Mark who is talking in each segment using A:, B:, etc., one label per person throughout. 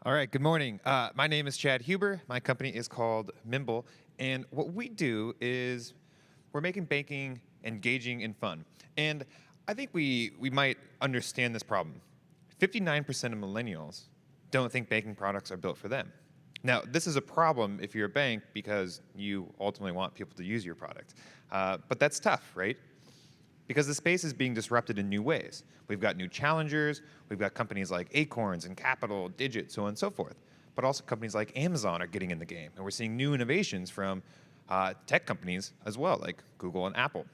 A: All right, good morning. My name is Chad Huber. My company is called Mimble. And what we do is we're making banking engaging and fun. And I think we might understand this problem. 59% of millennials don't think banking products are built for them. Now, this is a problem if you're a bank because you ultimately want people to use your product. But that's tough, right? Because the space is being disrupted in new ways. We've got new challengers, we've got companies like Acorns and Capital, Digit, so on and so forth. But also companies like Amazon are getting in the game, and we're seeing new innovations from tech companies as well, like Google and Apple.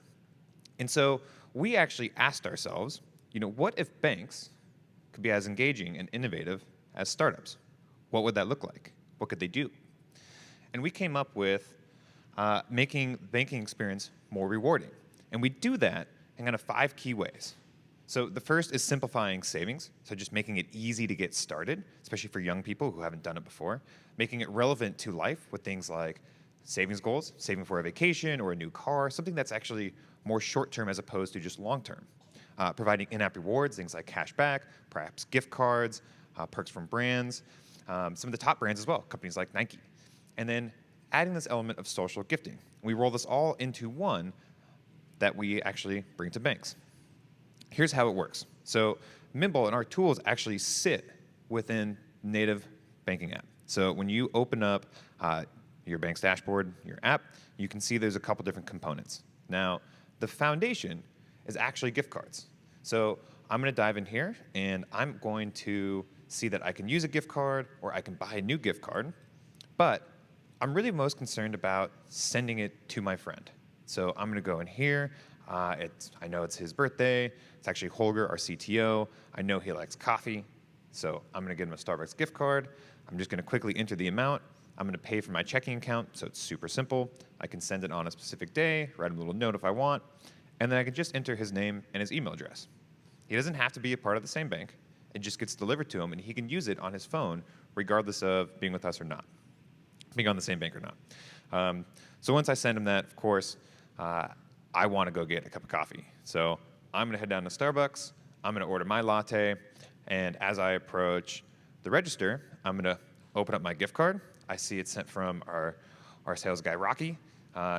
A: And so we actually asked ourselves, what if banks could be as engaging and innovative as startups? What would that look like? What could they do? And we came up with making the banking experience more rewarding. And we do that in kind of 5 key ways. So the first is simplifying savings, so just making it easy to get started, especially for young people who haven't done it before, making it relevant to life with things like savings goals, saving for a vacation or a new car, something that's actually more short-term as opposed to just long-term. Providing in-app rewards, things like cash back, perhaps gift cards, perks from brands, some of the top brands as well, companies like Nike. And then adding this element of social gifting. We roll this all into one that we actually bring to banks. Here's how it works. So Mimble and our tools actually sit within native banking app. So when you open up your bank's dashboard, your app, you can see there's a couple different components. Now, the foundation is actually gift cards. So I'm going to dive in here, and I'm going to see that I can use a gift card or I can buy a new gift card. But I'm really most concerned about sending it to my friend. So I'm going to go in here. I know it's his birthday. It's actually Holger, our CTO. I know he likes coffee. So I'm going to get him a Starbucks gift card. I'm just going to quickly enter the amount. I'm going to pay for my checking account, so it's super simple. I can send it on a specific day, write him a little note if I want, and then I can just enter his name and his email address. He doesn't have to be a part of the same bank. It just gets delivered to him, and he can use it on his phone regardless of being with us or not, being on the same bank or not. So once I send him that, of course, I want to go get a cup of coffee. So I'm going to head down to Starbucks. I'm going to order my latte. And as I approach the register, I'm going to open up my gift card. I see it's sent from our sales guy, Rocky.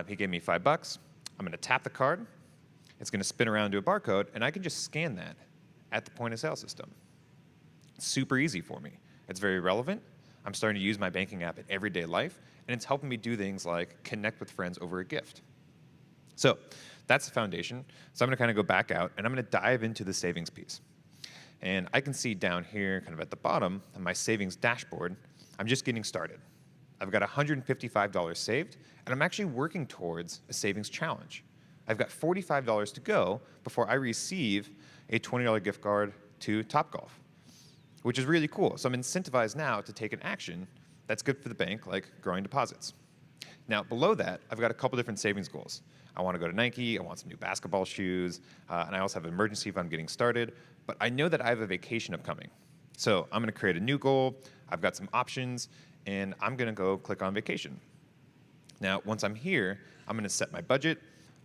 A: He gave me $5. I'm going to tap the card. It's going to spin around to a barcode, and I can just scan that at the point of sale system. It's super easy for me. It's very relevant. I'm starting to use my banking app in everyday life, and it's helping me do things like connect with friends over a gift. So that's the foundation. So I'm going to kind of go back out, and I'm going to dive into the savings piece. And I can see down here, kind of at the bottom, on my savings dashboard, I'm just getting started. I've got $155 saved, and I'm actually working towards a savings challenge. I've got $45 to go before I receive a $20 gift card to Topgolf, which is really cool. So I'm incentivized now to take an action that's good for the bank, like growing deposits. Now, below that, I've got a couple different savings goals. I want to go to Nike, I want some new basketball shoes, and I also have an emergency fund getting started, but I know that I have a vacation upcoming. So I'm going to create a new goal, I've got some options, and I'm going to go click on vacation. Now, once I'm here, I'm going to set my budget.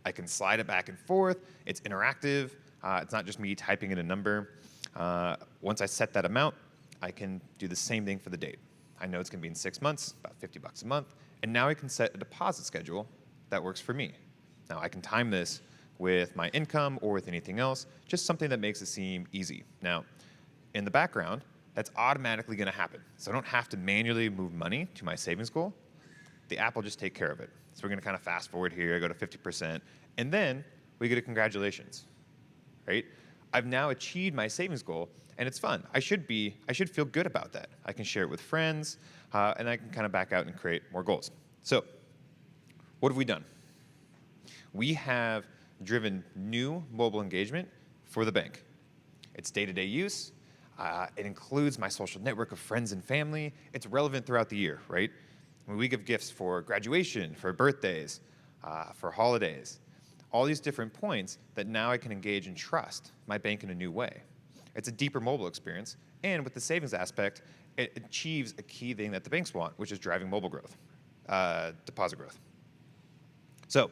A: I can slide it back and forth. It's interactive. It's not just me typing in a number. Once I set that amount, I can do the same thing for the date. I know it's going to be in 6 months, about $50 a month, and now I can set a deposit schedule that works for me. Now, I can time this with my income or with anything else, just something that makes it seem easy. Now, in the background, that's automatically going to happen. So I don't have to manually move money to my savings goal. The app will just take care of it. So we're going to kind of fast forward here, go to 50%, and then we get a congratulations, right? I've now achieved my savings goal, and it's fun. I should feel good about that. I can share it with friends, and I can kind of back out and create more goals. So what have we done? We have driven new mobile engagement for the bank. It's day-to-day use. It includes my social network of friends and family. It's relevant throughout the year, right? We give gifts for graduation, for birthdays, for holidays, all these different points that now I can engage and trust my bank in a new way. It's a deeper mobile experience, and with the savings aspect, it achieves a key thing that the banks want, which is driving mobile growth, deposit growth. So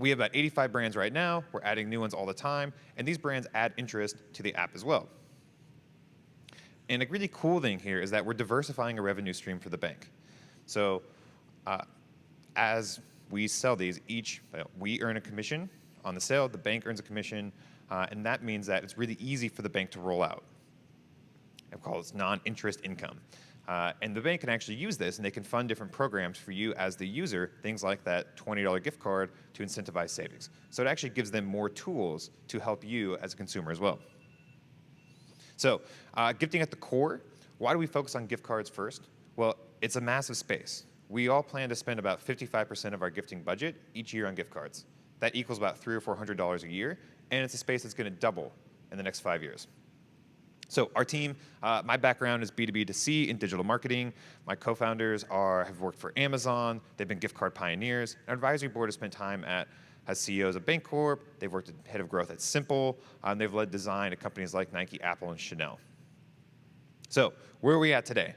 A: we have about 85 brands right now. We're adding new ones all the time, and these brands add interest to the app as well. And a really cool thing here is that we're diversifying a revenue stream for the bank. So as we sell these, we earn a commission on the sale, the bank earns a commission, and that means that it's really easy for the bank to roll out. I call this non-interest income. And the bank can actually use this, and they can fund different programs for you as the user, things like that $20 gift card to incentivize savings. So it actually gives them more tools to help you as a consumer as well. So gifting at the core, why do we focus on gift cards first? Well, it's a massive space. We all plan to spend about 55% of our gifting budget each year on gift cards. That equals about $300 or $400 a year, and it's a space that's going to double in the next 5 years. So our team, my background is B2B2C in digital marketing. My co-founders have worked for Amazon. They've been gift card pioneers. Our advisory board has spent time as CEOs of Bancorp. They've worked as head of growth at Simple. They've led design at companies like Nike, Apple, and Chanel. So where are we at today?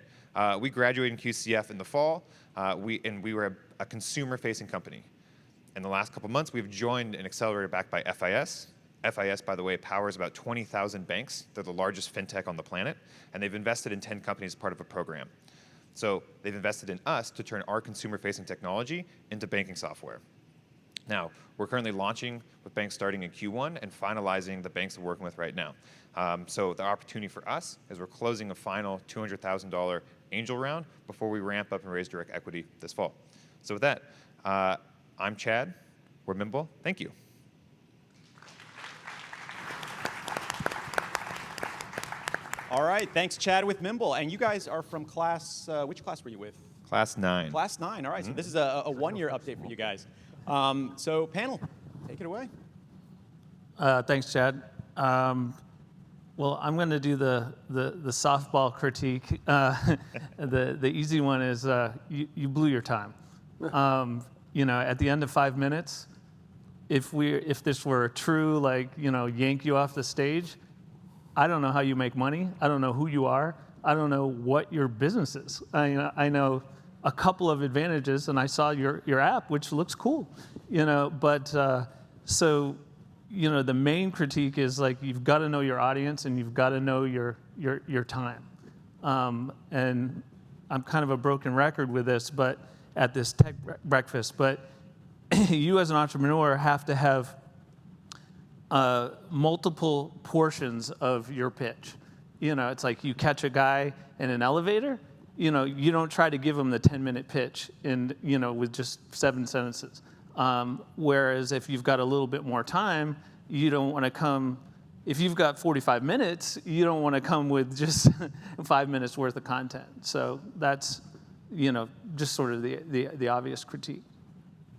A: We graduated in QCF in the fall, and we were a consumer-facing company. In the last couple months, we've joined an accelerator backed by FIS. FIS, by the way, powers about 20,000 banks. They're the largest fintech on the planet, and they've invested in 10 companies as part of a program. So they've invested in us to turn our consumer-facing technology into banking software. Now, we're currently launching with banks starting in Q1 and finalizing the banks we're working with right now. So the opportunity for us is we're closing a final $200,000 angel round before we ramp up and raise direct equity this fall. So with that, I'm Chad. We're Mimble. Thank you.
B: All right, thanks, Chad with Mimble. And you guys are from class, which class were you with?
A: Class 9.
B: Class 9, all right. So this is a one-year update for you guys. So panel, take it away.
C: Thanks, Chad. Well, I'm going to do the softball critique. The easy one is you blew your time. At the end of 5 minutes, if this were a true yank you off the stage, I don't know how you make money. I don't know who you are. I don't know what your business is. I know a couple of advantages, and I saw your app, which looks cool. So the main critique is you've got to know your audience and you've got to know your time. And I'm kind of a broken record with this, but at this tech breakfast. But you as an entrepreneur have to have multiple portions of your pitch. It's like you catch a guy in an elevator. You don't try to give him the 10-minute pitch with just 7 sentences. Whereas if you've got a little bit more time, you don't want to come. If you've got 45 minutes, you don't want to come with just 5 minutes worth of content. So that's just sort of the obvious critique.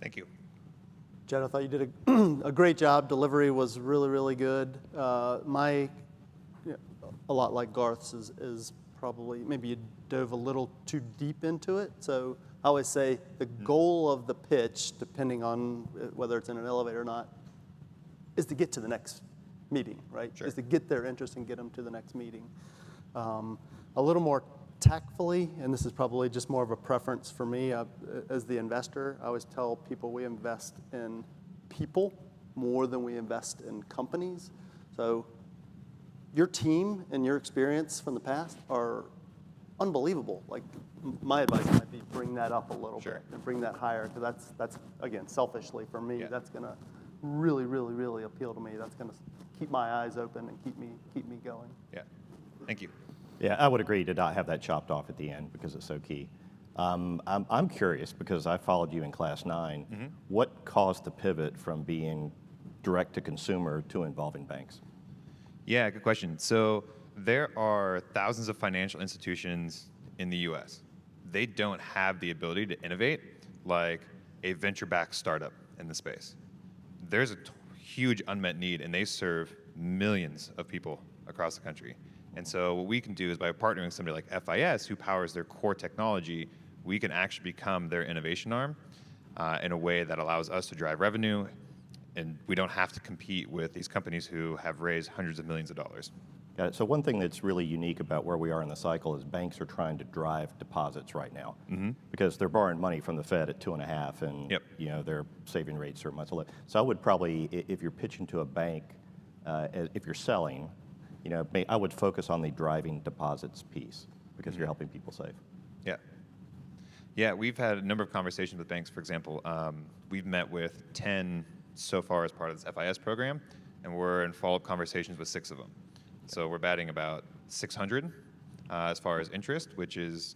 A: Thank you.
D: Jed, I thought you did a great job. Delivery was really, really good. A lot like Garth's is probably, maybe you dove a little too deep into it. So I always say the goal of the pitch, depending on whether it's in an elevator or not, is to get to the next meeting, right?
A: Sure.
D: Is to get their interest and get them to the next meeting. A little more tactfully, and this is probably just more of a preference for me as the investor, I always tell people we invest in people more than we invest in companies. So your team and your experience from the past are unbelievable. My advice might be bring that up a little bit and bring that higher, because that's again, selfishly for me, that's going to really, really, really appeal to me. That's going to keep my eyes open and keep me going.
A: Yeah, thank you.
E: Yeah, I would agree to not have that chopped off at the end because it's so key. I'm curious, because I followed you in class 9. Mm-hmm. What caused the pivot from being direct to consumer to involving banks?
A: Yeah, good question. So there are thousands of financial institutions in the US. They don't have the ability to innovate like a venture-backed startup in the space. There's a huge unmet need, and they serve millions of people across the country. And so what we can do is by partnering with somebody like FIS, who powers their core technology, we can actually become their innovation arm in a way that allows us to drive revenue, and we don't have to compete with these companies who have raised hundreds of millions of dollars.
E: Got it. So one thing that's really unique about where we are in the cycle is banks are trying to drive deposits right now, because they're borrowing money from the Fed at 2.5, and their saving rates are much lower. So I would probably, if you're pitching to a bank, if you're selling, I would focus on the driving deposits piece because you're helping people save.
A: Yeah. Yeah, we've had a number of conversations with banks. For example, we've met with 10 so far as part of this FIS program, and we're in follow-up conversations with 6 of them. So we're batting about 600 as far as interest, which is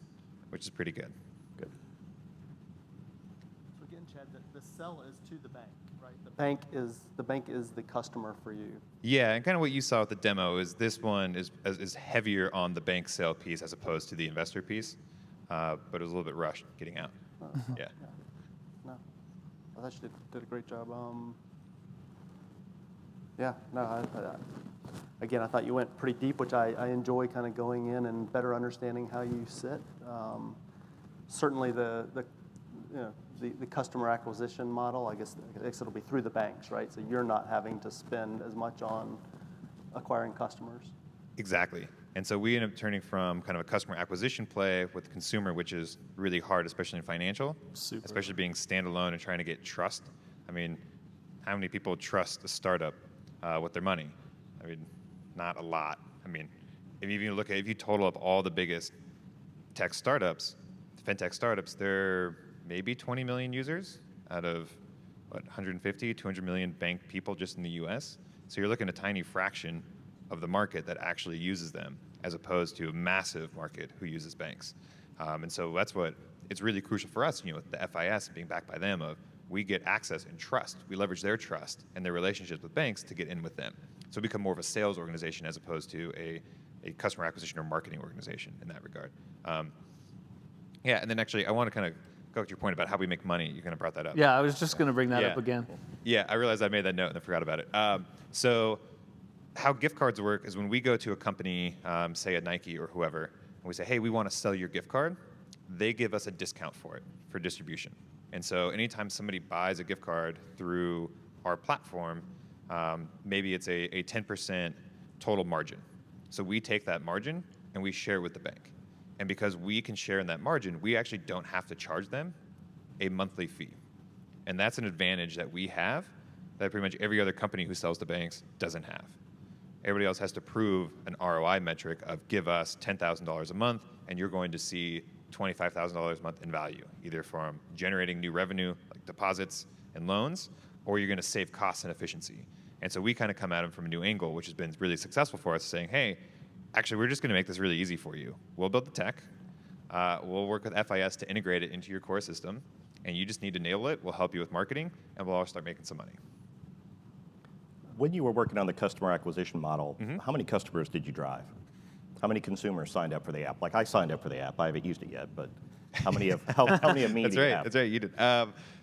A: pretty good.
E: Good.
D: So again, Chad, the sell is to the bank, right? The bank is the customer for you.
A: Yeah, and kind of what you saw with the demo is this one is heavier on the bank sale piece as opposed to the investor piece, but it was a little bit rushed getting out. Yeah.
D: No, I thought you did a great job. Yeah, no, again, I thought you went pretty deep, which I enjoy kind of going in and better understanding how you sit. Certainly the customer acquisition model, I guess it'll be through the banks, right? So you're not having to spend as much on acquiring customers.
A: Exactly. And so we end up turning from kind of a customer acquisition play with the consumer, which is really hard, especially in financial, especially being standalone and trying to get trust. I mean, how many people trust a startup with their money? I mean, not a lot. I mean, if you total up all the biggest tech startups, fintech startups, they're maybe 20 million users out of, 150, 200 million banked people just in the US. So you're looking at a tiny fraction of the market that actually uses them, as opposed to a massive market who uses banks. And so that's what, it's really crucial for us, with the FIS being backed by them, we get access and trust. We leverage their trust and their relationships with banks to get in with them. So we become more of a sales organization as opposed to a customer acquisition or marketing organization in that regard. Yeah, and then actually, I want to kind of go to your point about how we make money. You kind of brought that up.
C: Yeah, I was just going to bring that up again.
A: Yeah, I realized I made that note and I forgot about it. So how gift cards work is when we go to a company, say a Nike or whoever, and we say, hey, we want to sell your gift card, they give us a discount for it, for distribution. And so anytime somebody buys a gift card through our platform, maybe it's a 10% total margin. So we take that margin and we share with the bank. And because we can share in that margin, we actually don't have to charge them a monthly fee. And that's an advantage that we have that pretty much every other company who sells to banks doesn't have. Everybody else has to prove an ROI metric of give us $10,000 a month and you're going to see $25,000 a month in value, either from generating new revenue like deposits and loans, or you're going to save costs and efficiency. And so we kind of come at them from a new angle, which has been really successful for us, saying, hey, actually, we're just going to make this really easy for you. We'll build the tech. We'll work with FIS to integrate it into your core system, and you just need to nail it. We'll help you with marketing, and we'll all start making some money.
E: When you were working on the customer acquisition model, how many customers did you drive? How many consumers signed up for the app? Like I signed up for the app. I haven't used it yet, but how many of me
A: That's
E: do you
A: right.
E: have?
A: That's right. You did.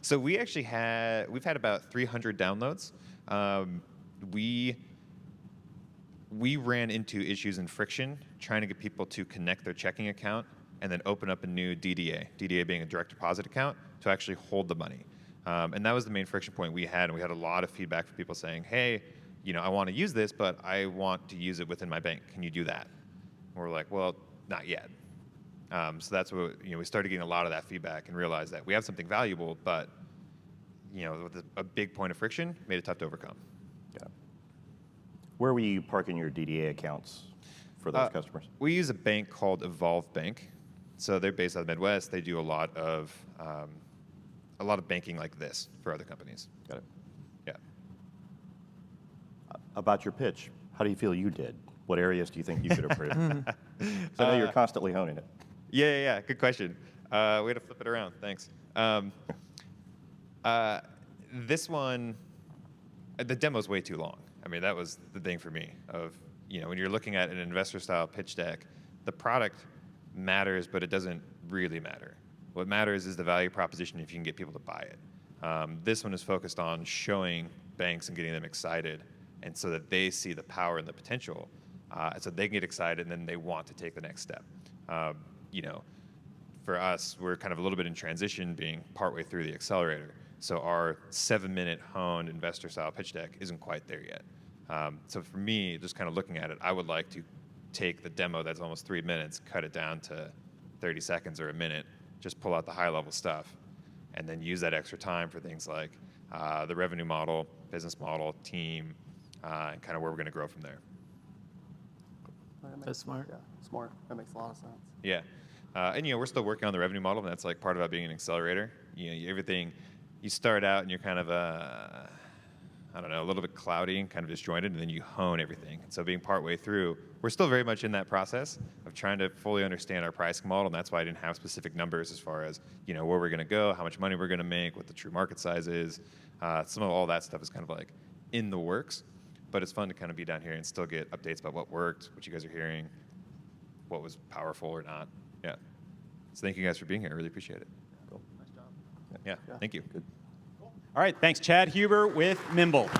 A: So we've had about 300 downloads. We ran into issues and friction trying to get people to connect their checking account and then open up a new DDA being a direct deposit account to actually hold the money. And that was the main friction point we had. And we had a lot of feedback from people saying, hey, I want to use this, but I want to use it within my bank. Can you do that? And we're like, well, not yet. So that's what, we started getting a lot of that feedback and realized that we have something valuable, but, with a big point of friction, made it tough to overcome.
E: Yeah. Where were you parking your DDA accounts for those customers?
A: We use a bank called Evolve Bank. So they're based out of the Midwest. They do a lot of banking like this for other companies.
E: Got it.
A: Yeah.
E: About your pitch, how do you feel you did? What areas do you think you could improve? So I know you're constantly honing it.
A: Yeah. Good question. We had to flip it around. Thanks. This one, the demo's way too long. I mean, that was the thing for me of, when you're looking at an investor-style pitch deck, the product matters, but it doesn't really matter. What matters is the value proposition if you can get people to buy it. This one is focused on showing banks and getting them excited, and so that they see the power and the potential, and so they can get excited, and then they want to take the next step. For us, we're kind of a little bit in transition, being partway through the accelerator. So our 7-minute honed investor-style pitch deck isn't quite there yet. So for me, just kind of looking at it, I would like to take the demo that's almost 3 minutes, cut it down to 30 seconds or a minute, just pull out the high-level stuff, and then use that extra time for things like the revenue model, business model, team, and kind of where we're going to grow from there.
C: That's smart.
D: Yeah, smart. That makes a lot of sense.
A: Yeah. And we're still working on the revenue model, and that's like part about being an accelerator. Everything, you start out and you're kind of I don't know, a little bit cloudy and kind of disjointed, and then you hone everything. And so being partway through, we're still very much in that process of trying to fully understand our pricing model, and that's why I didn't have specific numbers as far as, where we're gonna go, how much money we're gonna make, what the true market size is. Some of all that stuff is kind of like in the works, but it's fun to kind of be down here and still get updates about what worked, what you guys are hearing, what was powerful or not. Yeah. So thank you guys for being here. I really appreciate it.
E: Cool.
A: Yeah, thank you.
B: All right, thanks, Chad Huber with Mimble.